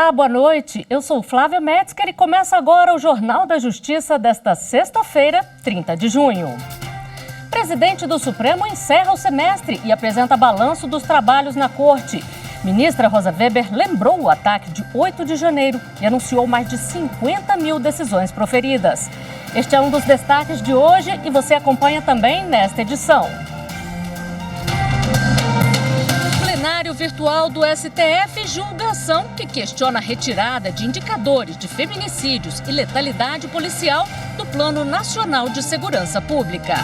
Olá, boa noite. Eu sou Flávia Metzger e começa agora o Jornal da Justiça desta sexta-feira, 30 de junho. Presidente do Supremo encerra o semestre e apresenta balanço dos trabalhos na Corte. Ministra Rosa Weber lembrou o ataque de 8 de janeiro e anunciou mais de 50 mil decisões proferidas. Este é um dos destaques de hoje e você acompanha também nesta edição. Plenário virtual do STF julga ação que questiona a retirada de indicadores de feminicídios e letalidade policial do Plano Nacional de Segurança Pública.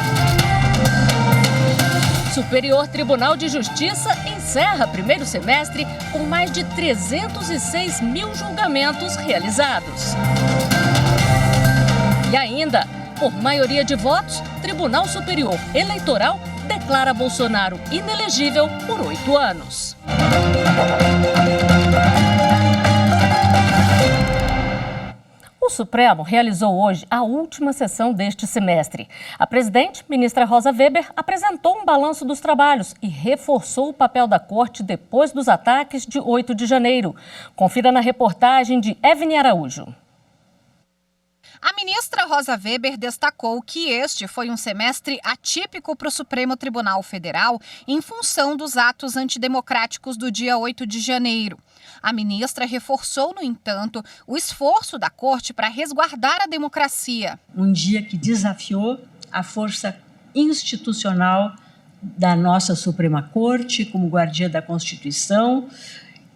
Superior Tribunal de Justiça encerra primeiro semestre com mais de 306 mil julgamentos realizados. E ainda, por maioria de votos, Tribunal Superior Eleitoral declara Bolsonaro inelegível por 8 anos. O Supremo realizou hoje a última sessão deste semestre. A presidente, ministra Rosa Weber, apresentou um balanço dos trabalhos e reforçou o papel da Corte depois dos ataques de 8 de janeiro. Confira na reportagem de Evne Araújo. A ministra Rosa Weber destacou que este foi um semestre atípico para o Supremo Tribunal Federal em função dos atos antidemocráticos do dia 8 de janeiro. A ministra reforçou, no entanto, o esforço da Corte para resguardar a democracia. Um dia que desafiou a força institucional da nossa Suprema Corte como guardiã da Constituição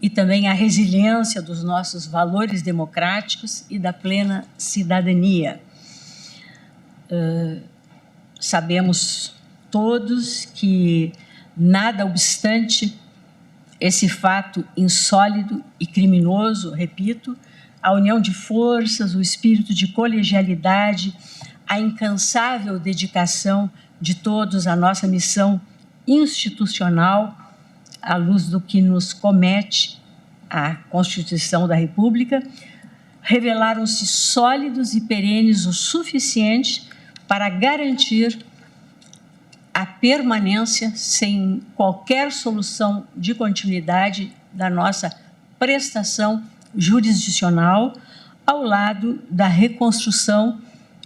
e também a resiliência dos nossos valores democráticos e da plena cidadania. Sabemos todos que, nada obstante esse fato insólido e criminoso, repito, a união de forças, o espírito de colegialidade, a incansável dedicação de todos à nossa missão institucional, à luz do que nos comete a Constituição da República, revelaram-se sólidos e perenes o suficiente para garantir a permanência, sem qualquer solução de continuidade, da nossa prestação jurisdicional, ao lado da reconstrução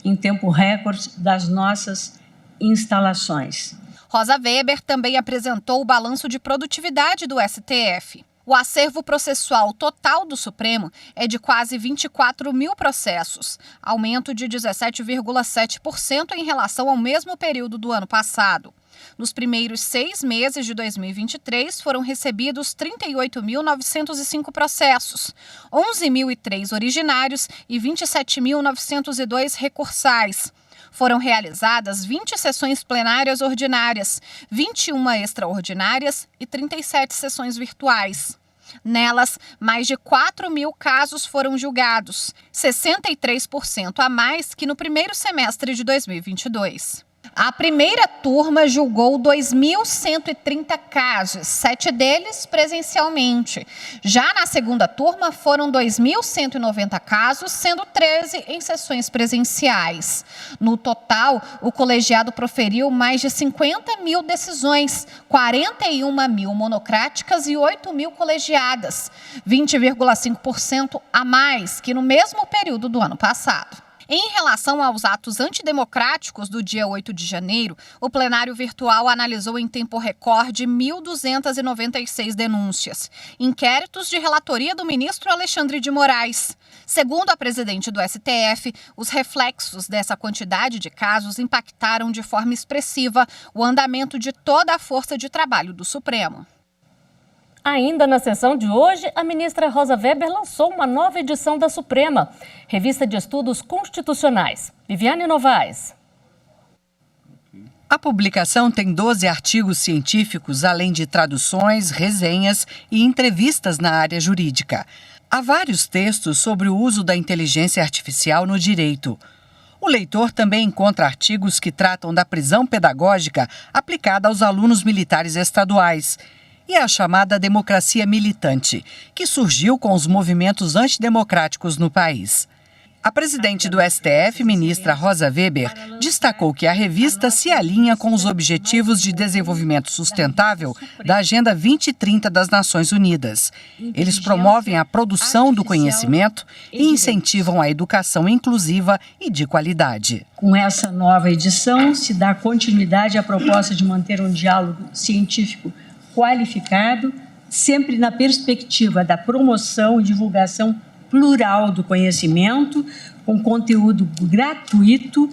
em tempo recorde das nossas instalações. Rosa Weber também apresentou o balanço de produtividade do STF. O acervo processual total do Supremo é de quase 24 mil processos, aumento de 17,7% em relação ao mesmo período do ano passado. Nos primeiros 6 meses de 2023, foram recebidos 38.905 processos, 11.003 originários e 27.902 recursais. Foram realizadas 20 sessões plenárias ordinárias, 21 extraordinárias e 37 sessões virtuais. Nelas, mais de 4 mil casos foram julgados, 63% a mais que no primeiro semestre de 2022. A primeira turma julgou 2.130 casos, 7 deles presencialmente. Já na segunda turma foram 2.190 casos, sendo 13 em sessões presenciais. No total, o colegiado proferiu mais de 50 mil decisões, 41 mil monocráticas e 8 mil colegiadas, 20,5% a mais que no mesmo período do ano passado. Em relação aos atos antidemocráticos do dia 8 de janeiro, o plenário virtual analisou em tempo recorde 1.296 denúncias, inquéritos de relatoria do ministro Alexandre de Moraes. Segundo a presidente do STF, os reflexos dessa quantidade de casos impactaram de forma expressiva o andamento de toda a força de trabalho do Supremo. Ainda na sessão de hoje, a ministra Rosa Weber lançou uma nova edição da Suprema, Revista de Estudos Constitucionais. Viviane Novaes. A publicação tem 12 artigos científicos, além de traduções, resenhas e entrevistas na área jurídica. Há vários textos sobre o uso da inteligência artificial no direito. O leitor também encontra artigos que tratam da prisão pedagógica aplicada aos alunos militares estaduais e a chamada democracia militante, que surgiu com os movimentos antidemocráticos no país. A presidente do STF, ministra Rosa Weber, destacou que a revista se alinha com os Objetivos de Desenvolvimento Sustentável da Agenda 2030 das Nações Unidas. Eles promovem a produção do conhecimento e incentivam a educação inclusiva e de qualidade. Com essa nova edição, se dá continuidade à proposta de manter um diálogo científico qualificado, sempre na perspectiva da promoção e divulgação plural do conhecimento, com conteúdo gratuito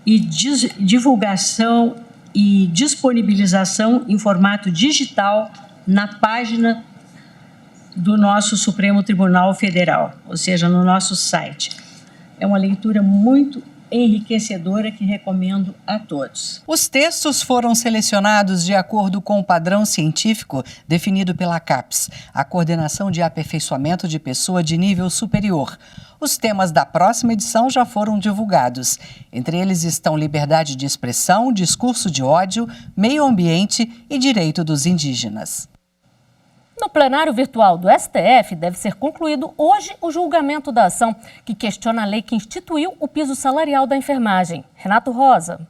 e divulgação e disponibilização em formato digital na página do nosso Supremo Tribunal Federal, ou seja, no nosso site. É uma leitura muito enriquecedora que recomendo a todos. Os textos foram selecionados de acordo com o padrão científico definido pela CAPES, a Coordenação de Aperfeiçoamento de Pessoa de Nível Superior. Os temas da próxima edição já foram divulgados. Entre eles estão liberdade de expressão, discurso de ódio, meio ambiente e direito dos indígenas. No plenário virtual do STF, deve ser concluído hoje o julgamento da ação que questiona a lei que instituiu o piso salarial da enfermagem. Renato Rosa.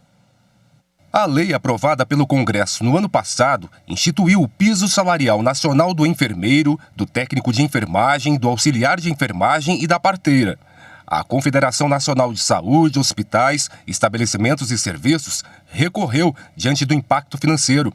A lei aprovada pelo Congresso no ano passado instituiu o piso salarial nacional do enfermeiro, do técnico de enfermagem, do auxiliar de enfermagem e da parteira. A Confederação Nacional de Saúde, Hospitais, Estabelecimentos e Serviços recorreu diante do impacto financeiro.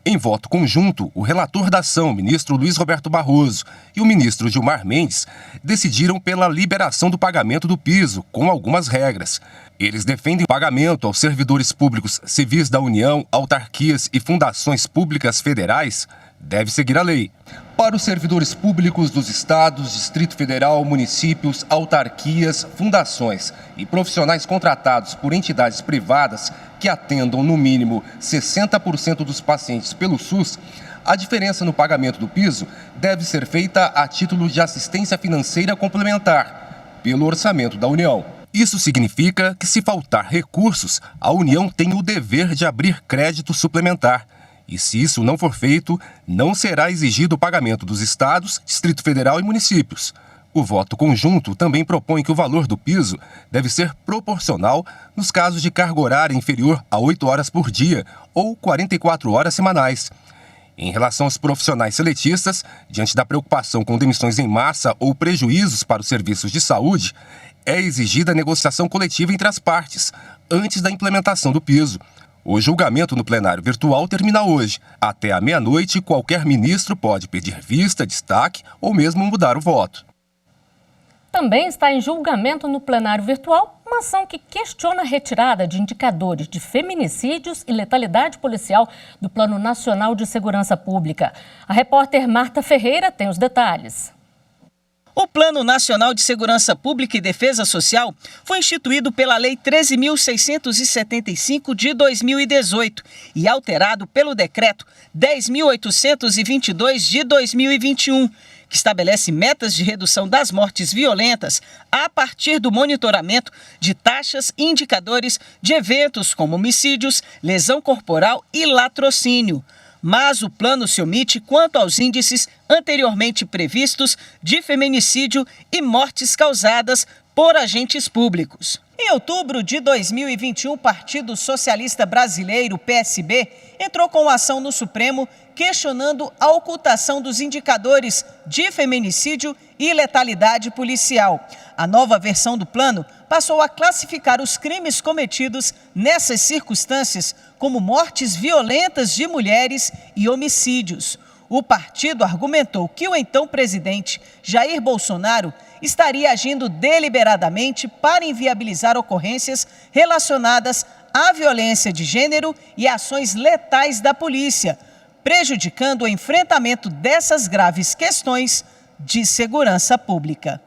Em voto conjunto, o relator da ação, ministro Luiz Roberto Barroso, e o ministro Gilmar Mendes decidiram pela liberação do pagamento do piso, com algumas regras. Eles defendem o pagamento aos servidores públicos civis da União, autarquias e fundações públicas federais. Deve seguir a lei. Para os servidores públicos dos estados, Distrito Federal, municípios, autarquias, fundações e profissionais contratados por entidades privadas que atendam no mínimo 60% dos pacientes pelo SUS, a diferença no pagamento do piso deve ser feita a título de assistência financeira complementar, pelo orçamento da União. Isso significa que, se faltar recursos, a União tem o dever de abrir crédito suplementar. E se isso não for feito, não será exigido o pagamento dos estados, Distrito Federal e municípios. O voto conjunto também propõe que o valor do piso deve ser proporcional nos casos de carga horária inferior a 8 horas por dia ou 44 horas semanais. Em relação aos profissionais seletistas, diante da preocupação com demissões em massa ou prejuízos para os serviços de saúde, é exigida a negociação coletiva entre as partes, antes da implementação do piso. O julgamento no plenário virtual termina hoje. Até à meia-noite, qualquer ministro pode pedir vista, destaque ou mesmo mudar o voto. Também está em julgamento no plenário virtual uma ação que questiona a retirada de indicadores de feminicídios e letalidade policial do Plano Nacional de Segurança Pública. A repórter Marta Ferreira tem os detalhes. O Plano Nacional de Segurança Pública e Defesa Social foi instituído pela Lei 13.675 de 2018 e alterado pelo Decreto 10.822 de 2021, que estabelece metas de redução das mortes violentas a partir do monitoramento de taxas e indicadores de eventos como homicídios, lesão corporal e latrocínio. Mas o plano se omite quanto aos índices anteriormente previstos de feminicídio e mortes causadas por agentes públicos. Em outubro de 2021, o Partido Socialista Brasileiro, PSB, entrou com ação no Supremo questionando a ocultação dos indicadores de feminicídio e letalidade policial. A nova versão do plano passou a classificar os crimes cometidos nessas circunstâncias como mortes violentas de mulheres e homicídios. O partido argumentou que o então presidente Jair Bolsonaro estaria agindo deliberadamente para inviabilizar ocorrências relacionadas à violência de gênero e ações letais da polícia, prejudicando o enfrentamento dessas graves questões de segurança pública.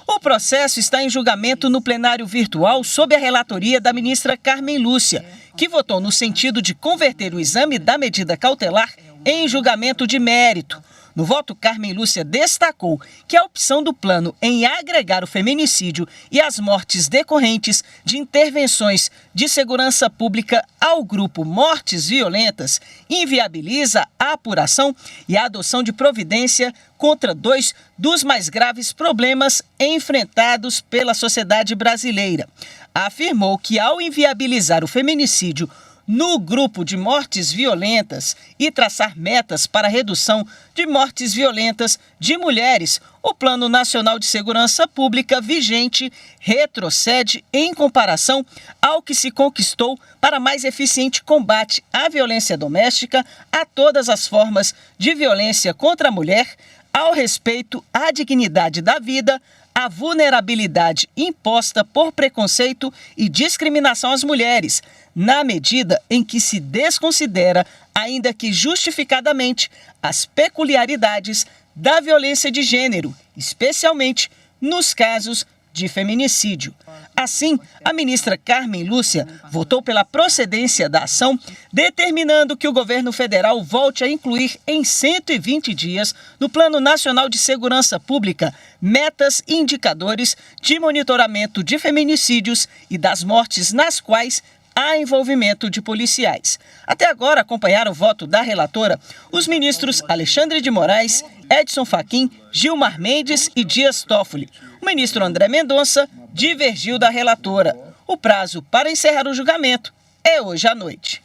O processo está em julgamento no plenário virtual sob a relatoria da ministra Carmen Lúcia, que votou no sentido de converter o exame da medida cautelar em julgamento de mérito. No voto, Carmen Lúcia destacou que a opção do plano em agregar o feminicídio e as mortes decorrentes de intervenções de segurança pública ao grupo Mortes Violentas inviabiliza a apuração e a adoção de providência contra 2 dos mais graves problemas enfrentados pela sociedade brasileira. Afirmou que, ao inviabilizar o feminicídio no grupo de mortes violentas e traçar metas para a redução de mortes violentas de mulheres, o Plano Nacional de Segurança Pública vigente retrocede em comparação ao que se conquistou para mais eficiente combate à violência doméstica, a todas as formas de violência contra a mulher, ao respeito à dignidade da vida, à vulnerabilidade imposta por preconceito e discriminação às mulheres, na medida em que se desconsidera, ainda que justificadamente, as peculiaridades da violência de gênero, especialmente nos casos de feminicídio. Assim, a ministra Carmen Lúcia votou pela procedência da ação, determinando que o governo federal volte a incluir em 120 dias no Plano Nacional de Segurança Pública metas e indicadores de monitoramento de feminicídios e das mortes nas quais há envolvimento de policiais. Até agora, acompanharam o voto da relatora os ministros Alexandre de Moraes, Edson Fachin, Gilmar Mendes e Dias Toffoli. O ministro André Mendonça divergiu da relatora. O prazo para encerrar o julgamento é hoje à noite.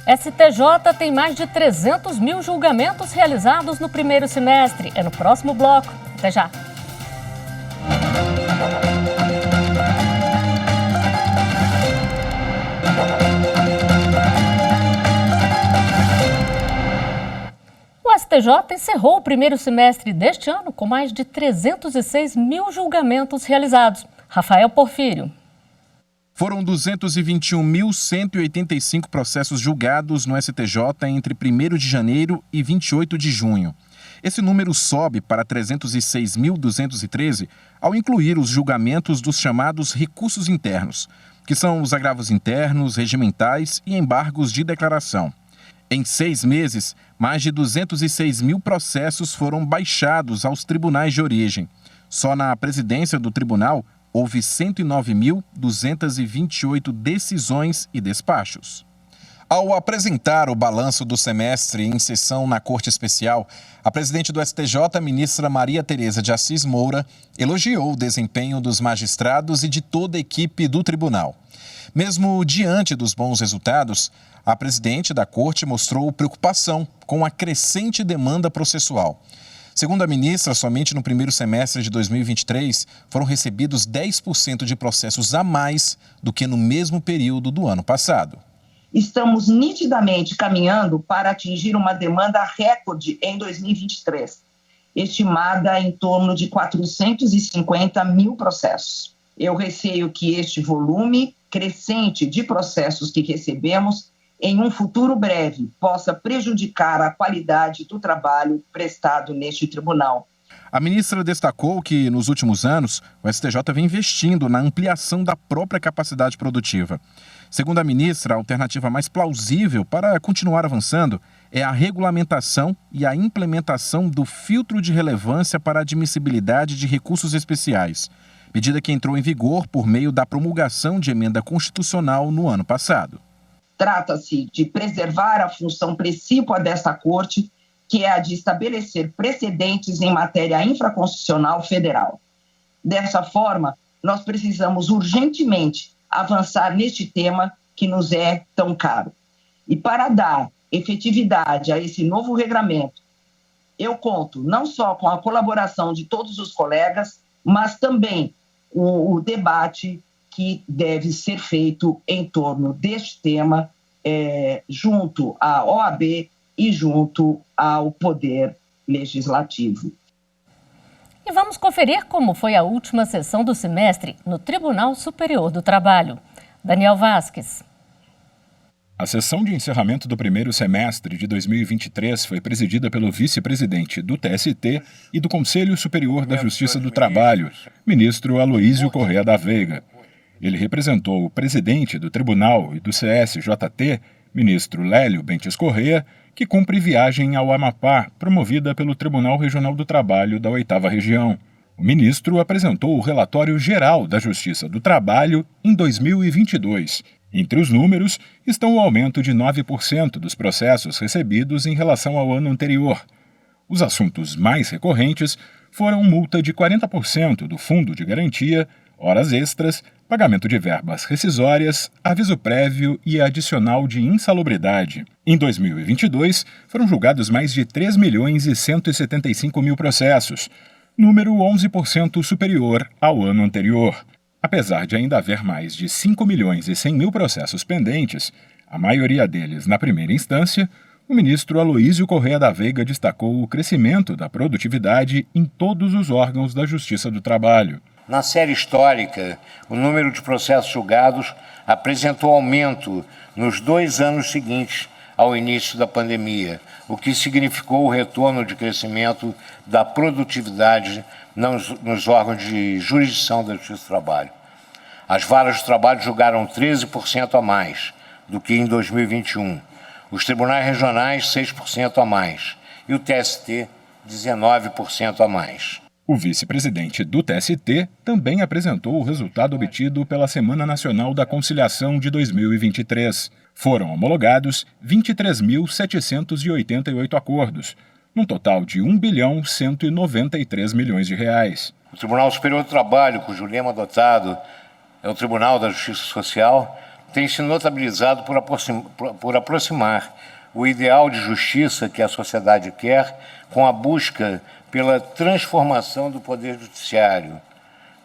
STJ tem mais de 300 mil julgamentos realizados no primeiro semestre. É no próximo bloco. Até já. O STJ encerrou o primeiro semestre deste ano com mais de 306 mil julgamentos realizados. Rafael Porfírio. Foram 221.185 processos julgados no STJ entre 1º de janeiro e 28 de junho. Esse número sobe para 306.213 ao incluir os julgamentos dos chamados recursos internos, que são os agravos internos, regimentais e embargos de declaração. Em 6 meses, mais de 206 mil processos foram baixados aos tribunais de origem. Só na presidência do tribunal, houve 109.228 decisões e despachos. Ao apresentar o balanço do semestre em sessão na Corte Especial, a presidente do STJ, a ministra Maria Tereza de Assis Moura, elogiou o desempenho dos magistrados e de toda a equipe do tribunal. Mesmo diante dos bons resultados, a presidente da Corte mostrou preocupação com a crescente demanda processual. Segundo a ministra, somente no primeiro semestre de 2023 foram recebidos 10% de processos a mais do que no mesmo período do ano passado. Estamos nitidamente caminhando para atingir uma demanda recorde em 2023, estimada em torno de 450 mil processos. Eu receio que este volume crescente de processos que recebemos em um futuro breve, possa prejudicar a qualidade do trabalho prestado neste tribunal. A ministra destacou que, nos últimos anos, o STJ vem investindo na ampliação da própria capacidade produtiva. Segundo a ministra, a alternativa mais plausível para continuar avançando é a regulamentação e a implementação do filtro de relevância para a admissibilidade de recursos especiais, medida que entrou em vigor por meio da promulgação de emenda constitucional no ano passado. Trata-se de preservar a função precípua desta Corte, que é a de estabelecer precedentes em matéria infraconstitucional federal. Dessa forma, nós precisamos urgentemente avançar neste tema que nos é tão caro. E para dar efetividade a esse novo regramento, eu conto não só com a colaboração de todos os colegas, mas também o debate que deve ser feito em torno deste tema junto à OAB e junto ao Poder Legislativo. E vamos conferir como foi a última sessão do semestre no Tribunal Superior do Trabalho. Daniel Vasques. A sessão de encerramento do primeiro semestre de 2023 foi presidida pelo vice-presidente do TST e do Conselho Superior da Justiça do Trabalho, ministro Aloísio Correa da Veiga. Ele representou o presidente do Tribunal e do CSJT, ministro Lélio Bentes Correa, que cumpre viagem ao Amapá, promovida pelo Tribunal Regional do Trabalho da 8ª Região. O ministro apresentou o relatório geral da Justiça do Trabalho em 2022. Entre os números estão o aumento de 9% dos processos recebidos em relação ao ano anterior. Os assuntos mais recorrentes foram multa de 40% do fundo de garantia, horas extras, pagamento de verbas rescisórias, aviso prévio e adicional de insalubridade. Em 2022, foram julgados mais de 3.175.000 processos, número 11% superior ao ano anterior. Apesar de ainda haver mais de 5.100.000 processos pendentes, a maioria deles na primeira instância, o ministro Aloísio Corrêa da Veiga destacou o crescimento da produtividade em todos os órgãos da Justiça do Trabalho. Na série histórica, o número de processos julgados apresentou aumento nos 2 anos seguintes ao início da pandemia, o que significou o retorno de crescimento da produtividade nos órgãos de jurisdição da Justiça do Trabalho. As varas de trabalho julgaram 13% a mais do que em 2021, os tribunais regionais 6% a mais e o TST 19% a mais. O vice-presidente do TST também apresentou o resultado obtido pela Semana Nacional da Conciliação de 2023. Foram homologados 23.788 acordos, num total de R$1.193 bilhões. O Tribunal Superior do Trabalho, cujo lema adotado é o Tribunal da Justiça Social, tem se notabilizado por aproximar o ideal de justiça que a sociedade quer com a busca pela transformação do Poder Judiciário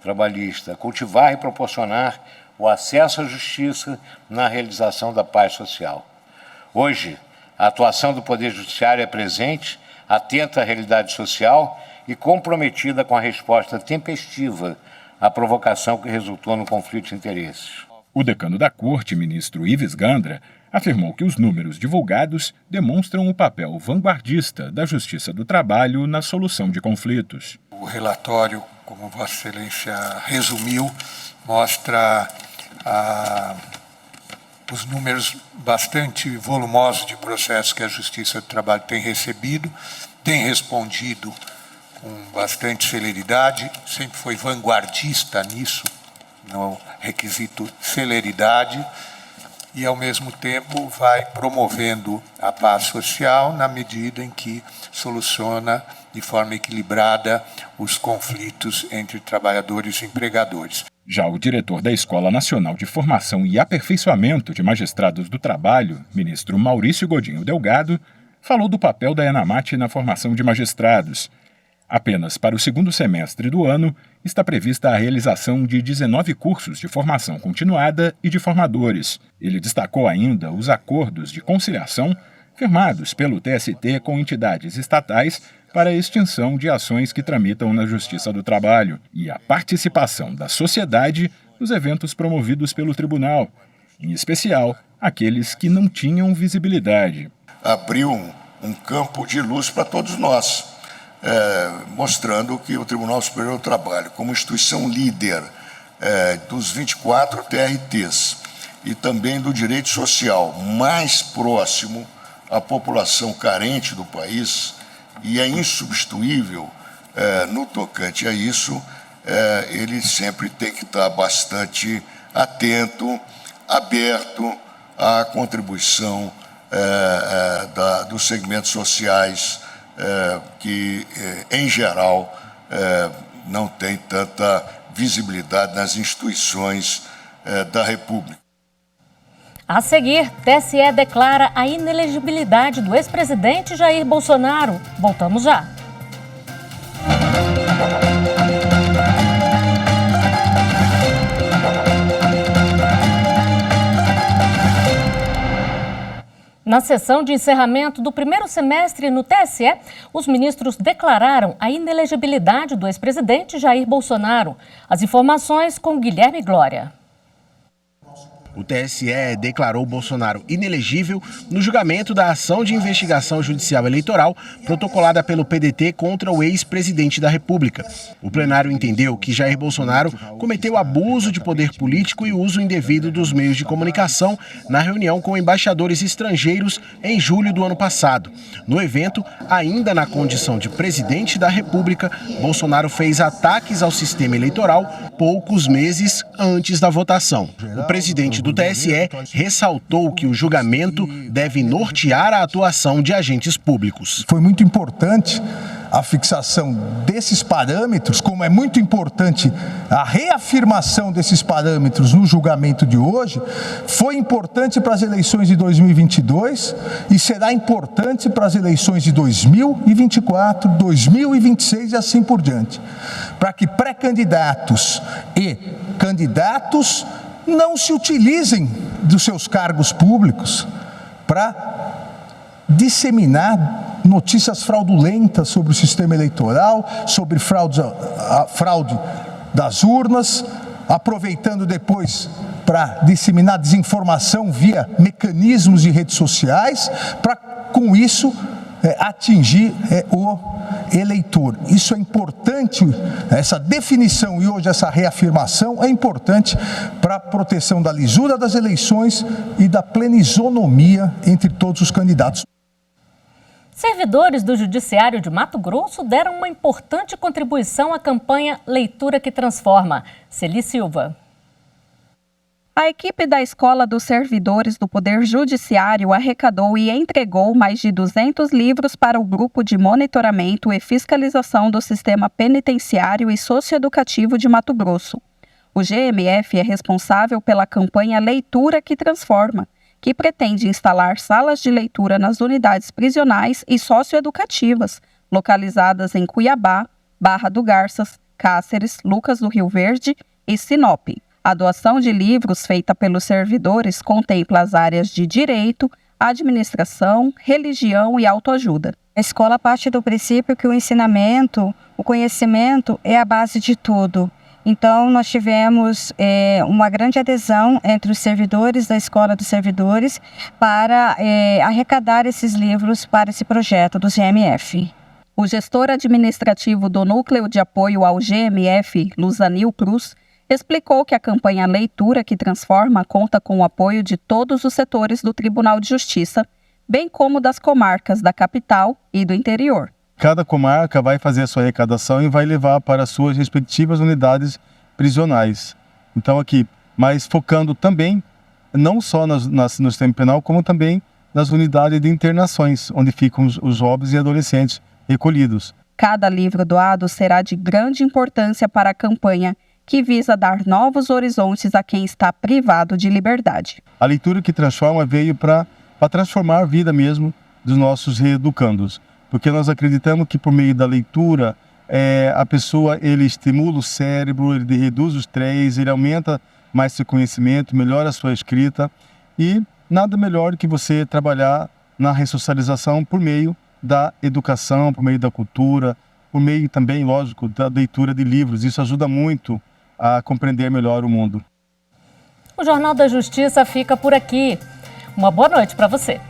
trabalhista, cultivar e proporcionar o acesso à justiça na realização da paz social. Hoje, a atuação do Poder Judiciário é presente, atenta à realidade social e comprometida com a resposta tempestiva à provocação que resultou no conflito de interesses. O decano da Corte, ministro Ives Gandra, afirmou que os números divulgados demonstram o papel vanguardista da Justiça do Trabalho na solução de conflitos. O relatório, como Vossa Excelência resumiu, mostra os números bastante volumosos de processos que a Justiça do Trabalho tem recebido, tem respondido com bastante celeridade, sempre foi vanguardista nisso, no requisito celeridade, e, ao mesmo tempo, vai promovendo a paz social na medida em que soluciona de forma equilibrada os conflitos entre trabalhadores e empregadores. Já o diretor da Escola Nacional de Formação e Aperfeiçoamento de Magistrados do Trabalho, ministro Maurício Godinho Delgado, falou do papel da ENAMAT na formação de magistrados. Apenas para o segundo semestre do ano, está prevista a realização de 19 cursos de formação continuada e de formadores. Ele destacou ainda os acordos de conciliação firmados pelo TST com entidades estatais para a extinção de ações que tramitam na Justiça do Trabalho e a participação da sociedade nos eventos promovidos pelo tribunal, em especial aqueles que não tinham visibilidade. Abriu um campo de luz para todos nós. Mostrando que o Tribunal Superior do Trabalho, como instituição líder dos 24 TRTs e também do direito social mais próximo à população carente do país, e é insubstituível no tocante a isso, ele sempre tem que estar bastante atento, aberto à contribuição dos segmentos sociais, que, em geral, não tem tanta visibilidade nas instituições da República. A seguir, TSE declara a inelegibilidade do ex-presidente Jair Bolsonaro. Voltamos já. Na sessão de encerramento do primeiro semestre no TSE, os ministros declararam a inelegibilidade do ex-presidente Jair Bolsonaro. As informações com Guilherme Glória. O TSE declarou Bolsonaro inelegível no julgamento da ação de investigação judicial eleitoral protocolada pelo PDT contra o ex-presidente da República. O plenário entendeu que Jair Bolsonaro cometeu abuso de poder político e uso indevido dos meios de comunicação na reunião com embaixadores estrangeiros em julho do ano passado. No evento, ainda na condição de presidente da República, Bolsonaro fez ataques ao sistema eleitoral poucos meses antes da votação. O presidente do TSE ressaltou que o julgamento deve nortear a atuação de agentes públicos. Foi muito importante a fixação desses parâmetros, como é muito importante a reafirmação desses parâmetros no julgamento de hoje, foi importante para as eleições de 2022 e será importante para as eleições de 2024, 2026 e assim por diante, para que pré-candidatos e candidatos não se utilizem dos seus cargos públicos para disseminar notícias fraudulentas sobre o sistema eleitoral, sobre a fraude das urnas, aproveitando depois para disseminar desinformação via mecanismos de redes sociais, para com isso atingir o eleitor. Isso é importante, essa definição e hoje essa reafirmação é importante para a proteção da lisura das eleições e da plena isonomia entre todos os candidatos. Servidores do Judiciário de Mato Grosso deram uma importante contribuição à campanha Leitura que Transforma. Celi Silva. A equipe da Escola dos Servidores do Poder Judiciário arrecadou e entregou mais de 200 livros para o Grupo de Monitoramento e Fiscalização do Sistema Penitenciário e Socioeducativo de Mato Grosso. O GMF é responsável pela campanha Leitura que Transforma, que pretende instalar salas de leitura nas unidades prisionais e socioeducativas, localizadas em Cuiabá, Barra do Garças, Cáceres, Lucas do Rio Verde e Sinop. A doação de livros feita pelos servidores contempla as áreas de direito, administração, religião e autoajuda. A escola parte do princípio que o ensinamento, o conhecimento é a base de tudo. Então, nós tivemos uma grande adesão entre os servidores da Escola dos Servidores para arrecadar esses livros para esse projeto do GMF. O gestor administrativo do Núcleo de Apoio ao GMF, Luzanil Cruz, explicou que a campanha Leitura que Transforma conta com o apoio de todos os setores do Tribunal de Justiça, bem como das comarcas da capital e do interior. Cada comarca vai fazer a sua arrecadação e vai levar para as suas respectivas unidades prisionais. Então aqui, mas focando também, não só no sistema penal, como também nas unidades de internações, onde ficam os jovens e adolescentes recolhidos. Cada livro doado será de grande importância para a campanha, que visa dar novos horizontes a quem está privado de liberdade. A Leitura que Transforma veio para transformar a vida mesmo dos nossos reeducandos, porque nós acreditamos que por meio da leitura, a pessoa ele estimula o cérebro, ele reduz o estresse, ele aumenta mais seu conhecimento, melhora a sua escrita e nada melhor que você trabalhar na ressocialização por meio da educação, por meio da cultura, por meio também, lógico, da leitura de livros. Isso ajuda muito a compreender melhor o mundo. O Jornal da Justiça fica por aqui. Uma boa noite para você.